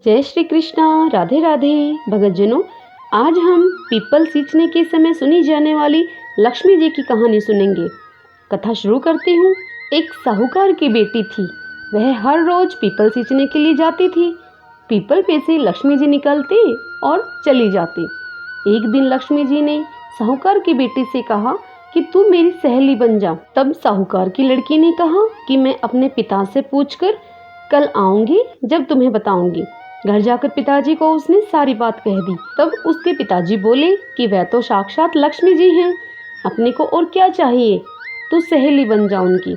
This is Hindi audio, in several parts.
जय श्री कृष्णा। राधे राधे। भगतजनों, आज हम पीपल सींचने के समय सुनी जाने वाली लक्ष्मी जी की कहानी सुनेंगे। कथा शुरू करती हूँ। एक साहूकार की बेटी थी। वह हर रोज पीपल सींचने के लिए जाती थी। पीपल पे से लक्ष्मी जी निकलती और चली जाती। एक दिन लक्ष्मी जी ने साहूकार की बेटी से कहा कि तू मेरी सहेली बन जा। तब साहूकार की लड़की ने कहा कि मैं अपने पिता से पूछकर कल आऊंगी, जब तुम्हें बताऊंगी। घर जाकर पिताजी को उसने सारी बात कह दी। तब उसके पिताजी बोले कि वह तो साक्षात लक्ष्मी जी हैं, अपने को और क्या चाहिए, तू सहेली बन जा उनकी।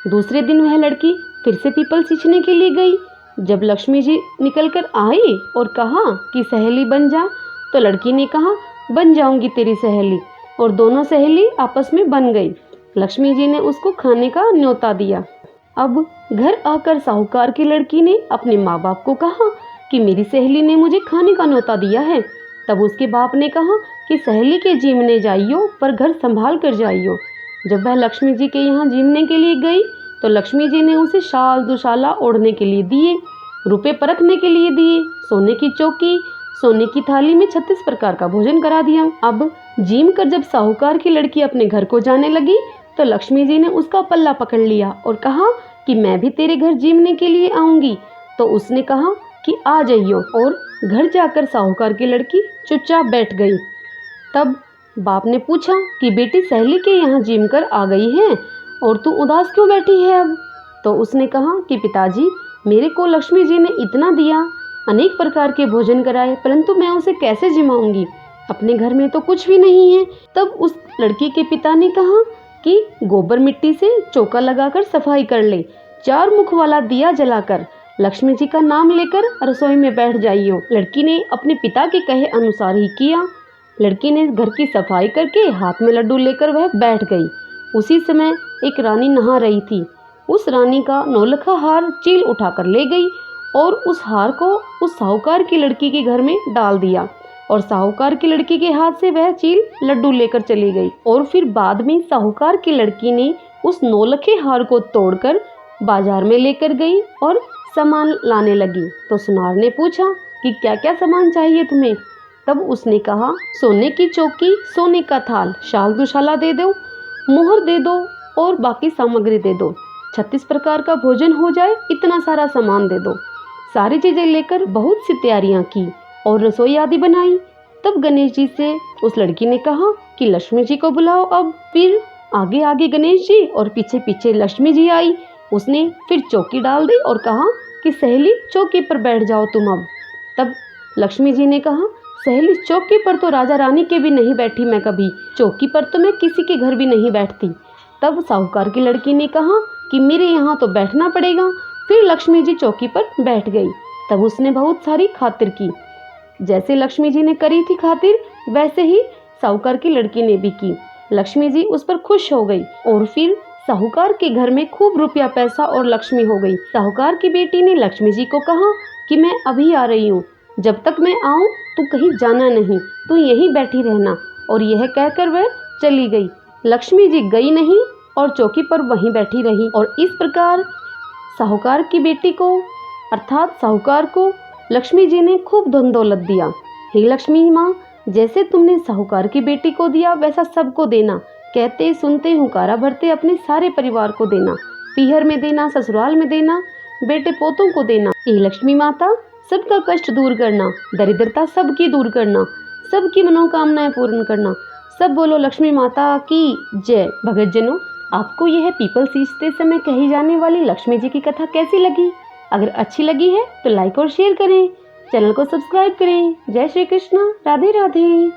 दूसरे दिन वह लड़की फिर से पीपल सींचने के लिए गई। जब लक्ष्मी जी निकल कर आई और कहा कि सहेली बन जा, तो लड़की ने कहा बन जाऊंगी तेरी सहेली, और दोनों सहेली आपस में बन गई। लक्ष्मी जी ने उसको खाने का न्योता दिया। अब घर आकर साहूकार की लड़की ने अपने माँ बाप को कहा कि मेरी सहेली ने मुझे खाने का न्योता दिया है। तब उसके बाप ने कहा कि सहेली के जीमने जाइयो, पर घर संभाल कर जाइयो। जब वह लक्ष्मी जी के यहाँ जीमने के लिए गई, तो लक्ष्मी जी ने उसे शाल दुशाला ओढ़ने के लिए दिए, रुपए परखने के लिए दिए, सोने की चौकी, सोने की थाली में 36 प्रकार का भोजन करा दिया। अब जीम कर जब साहूकार की लड़की अपने घर को जाने लगी, तो लक्ष्मी जी ने उसका पल्ला पकड़ लिया और कहा कि मैं भी तेरे घर जीमने के लिए आऊंगी। तो उसने कहा कि आ जाइयो, और घर जाकर साहूकार की लड़की चुपचाप बैठ गई। तब बाप ने पूछा कि बेटी सहेली के यहाँ जीम कर आ गई है और तू उदास क्यों बैठी है अब? तो उसने कहा कि पिताजी, मेरे को लक्ष्मी जी ने इतना दिया, अनेक प्रकार के भोजन कराए, परंतु मैं उसे कैसे जिमाऊंगी? अपने घर में तो कुछ भी नहीं है। तब उस लड़की के पिता ने कहा कि गोबर मिट्टी से चौका लगाकर सफाई कर ले, 4 मुख वाला दिया जलाकर लक्ष्मी जी का नाम लेकर रसोई में बैठ जाइयो। लड़की ने अपने पिता के कहे अनुसार ही किया। लड़की ने घर की सफाई करके हाथ में लड्डू लेकर वह बैठ गई। उसी समय एक रानी नहा रही थी। उस रानी का नौलखा हार चील उठाकर ले गई और उस हार को उस साहूकार की लड़की के घर में डाल दिया, और साहूकार की लड़की के हाथ से वह चील लड्डू लेकर चली गई। और फिर बाद में साहूकार की लड़की ने उस नौलखे हार को तोड़कर बाजार में लेकर गई और सामान लाने लगी। तो सुनार ने पूछा कि क्या क्या सामान चाहिए तुम्हें? तब उसने कहा सोने की चौकी, सोने का थाल, शाल दुशाला दे दो, मोहर दे दो और बाकी सामग्री दे दो। 36 प्रकार का भोजन हो जाए, इतना सारा सामान दे दो। सारी चीजें लेकर बहुत सी तैयारियां की और रसोई आदि बनाई। तब गणेश जी से उस लड़की ने कहा कि लक्ष्मी जी को बुलाओ। अब फिर आगे आगे गणेश जी और पीछे पीछे लक्ष्मी जी आई। उसने फिर चौकी डाल दी और कहा कि सहेली चौकी पर बैठ जाओ तुम अब। तब लक्ष्मी जी ने कहा सहेली चौकी पर तो राजा रानी के भी नहीं बैठी मैं कभी, चौकी पर तो मैं किसी के घर भी नहीं बैठती। तब साहूकार की लड़की ने कहा कि मेरे यहाँ तो बैठना पड़ेगा। फिर लक्ष्मी जी चौकी पर बैठ गई। तब उसने बहुत सारी खातिर की। जैसे लक्ष्मी जी ने करी थी खातिर, वैसे ही साहूकार की लड़की ने भी की। लक्ष्मी जी उस पर खुश हो गई और फिर साहूकार के घर में खूब रुपया पैसा और लक्ष्मी हो गई। साहूकार की बेटी ने लक्ष्मी जी को कहा कि मैं अभी आ रही हूँ, जब तक मैं आऊँ तू कहीं जाना नहीं, तू यहीं बैठी रहना। और यह कहकर वह चली गई। लक्ष्मी जी गई नहीं और चौकी पर वहीं बैठी रही। और इस प्रकार साहूकार की बेटी को अर्थात साहूकार को लक्ष्मी जी ने खूब धन दौलत दिया। हे लक्ष्मी माँ, जैसे तुमने साहूकार की बेटी को दिया वैसा सबको देना। कहते सुनते हुंकारा भरते अपने सारे परिवार को देना, पीहर में देना, ससुराल में देना, बेटे पोतों को देना। हे लक्ष्मी माता, सबका कष्ट दूर करना, दरिद्रता सबकी दूर करना, सबकी मनोकामनाएं पूर्ण करना। सब बोलो लक्ष्मी माता की जय। भगतजनों, आपको यह पीपल सींचते समय कही जाने वाली लक्ष्मी जी की कथा कैसी लगी? अगर अच्छी लगी है तो लाइक और शेयर करें, चैनल को सब्सक्राइब करें। जय श्री कृष्ण। राधे राधे।